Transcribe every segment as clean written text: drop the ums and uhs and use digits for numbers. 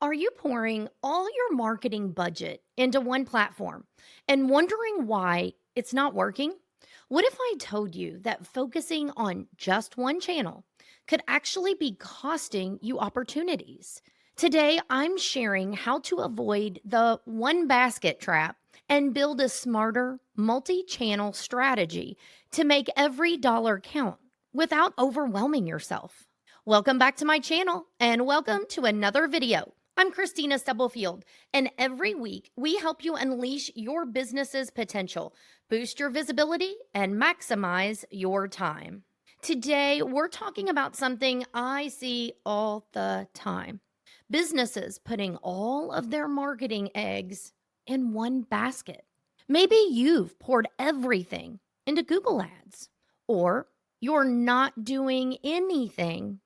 Are you pouring all your marketing budget into one platform and wondering why it's not working? What if I told you that focusing on just one channel could actually be costing you opportunities? Today, I'm sharing how to avoid the one basket trap and build a smarter multi channel strategy to make every dollar count without overwhelming yourself. Welcome back to my channel and welcome to another video. I'm Kristina Stubblefield, and every week we help you unleash your business's potential, boost your visibility, and maximize your time. Today, we're talking about something I see all the time: businesses putting all of their marketing eggs in one basket. Maybe you've poured everything into Google Ads, or you're not doing anything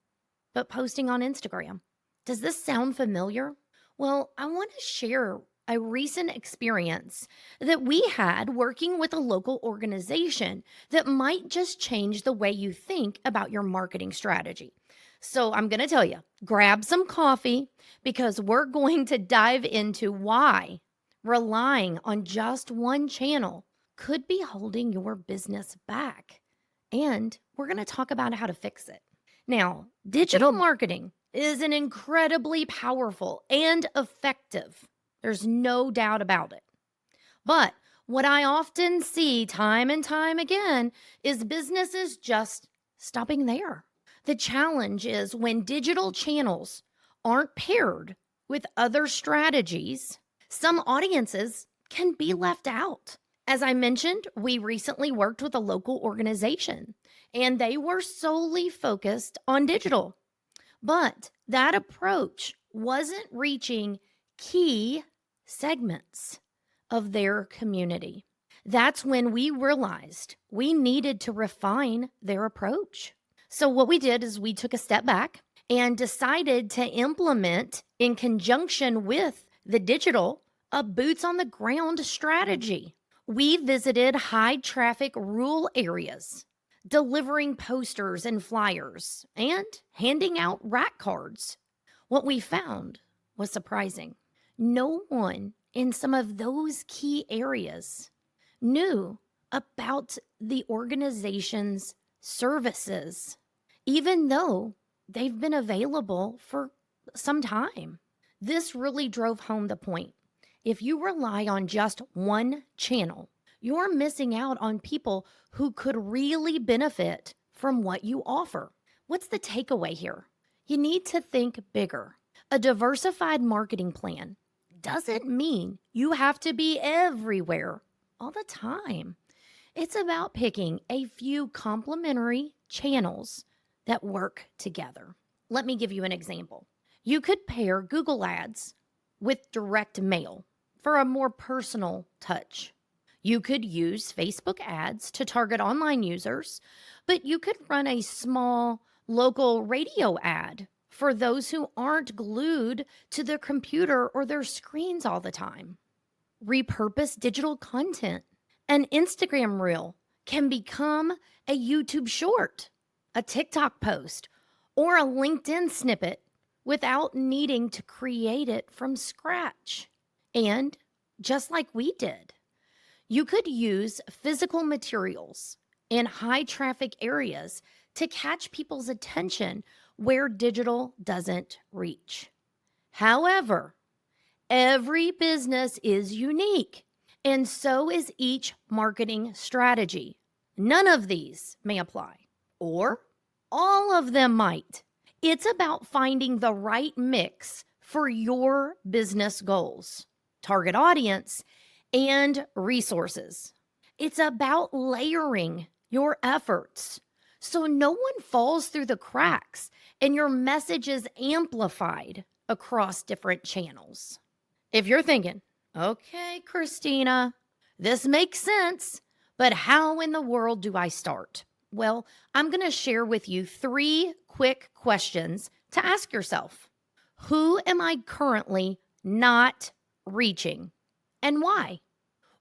but posting on Instagram. Does this sound familiar? Well, I want to share a recent experience that we had working with a local organization that might just change the way you think about your marketing strategy. So, I'm going to tell you, grab some coffee because we're going to dive into why relying on just one channel could be holding your business back. And we're going to talk about how to fix it. Now, digital marketing is an incredibly powerful and effective. There's no doubt about it. But what I often see time and time again is businesses just stopping there. The challenge is when digital channels aren't paired with other strategies, some audiences can be left out. As I mentioned, we recently worked with a local organization and they were solely focused on digital. But that approach wasn't reaching key segments of their community. That's when we realized we needed to refine their approach. So, what we did is we took a step back and decided to implement, in conjunction with the digital, a boots on the ground strategy. We visited high traffic rural areas, delivering posters and flyers, and handing out rack cards. What we found was surprising. No one in some of those key areas knew about the organization's services, even though they've been available for some time. This really drove home the point. If you rely on just one channel, you're missing out on people who could really benefit from what you offer. What's the takeaway here? You need to think bigger. A diversified marketing plan doesn't mean you have to be everywhere all the time. It's about picking a few complementary channels that work together. Let me give you an example. You could pair Google Ads with direct mail for a more personal touch. You could use Facebook ads to target online users, but you could run a small local radio ad for those who aren't glued to their computer or their screens all the time. Repurpose digital content. An Instagram reel can become a YouTube short, a TikTok post, or a LinkedIn snippet without needing to create it from scratch. And just like we did, you could use physical materials in high traffic areas to catch people's attention where digital doesn't reach. However, every business is unique, and so is each marketing strategy. None of these may apply, or all of them might. It's about finding the right mix for your business goals, target audience, and resources. It's about layering your efforts so no one falls through the cracks and your message is amplified across different channels. If you're thinking, okay, Kristina, this makes sense, but how in the world do I start? Well, I'm going to share with you 3 quick questions to ask yourself. Who am I currently not reaching, and why?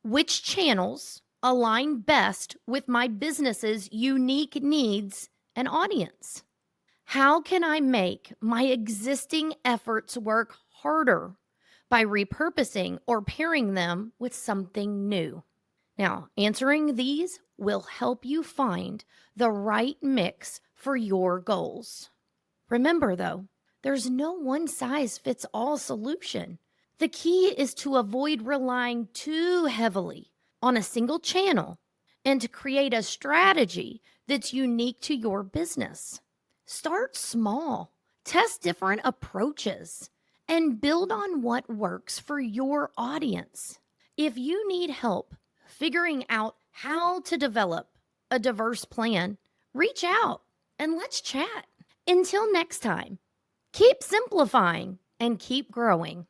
Which channels align best with my business's unique needs and audience? How can I make my existing efforts work harder by repurposing or pairing them with something new. Now, answering these will help you find the right mix for your goals. Remember, though, there's no one size fits all solution. The key is to avoid relying too heavily on a single channel and to create a strategy that's unique to your business. Start small, test different approaches, and build on what works for your audience. If you need help figuring out how to develop a diverse plan, reach out and let's chat. Until next time, keep simplifying and keep growing.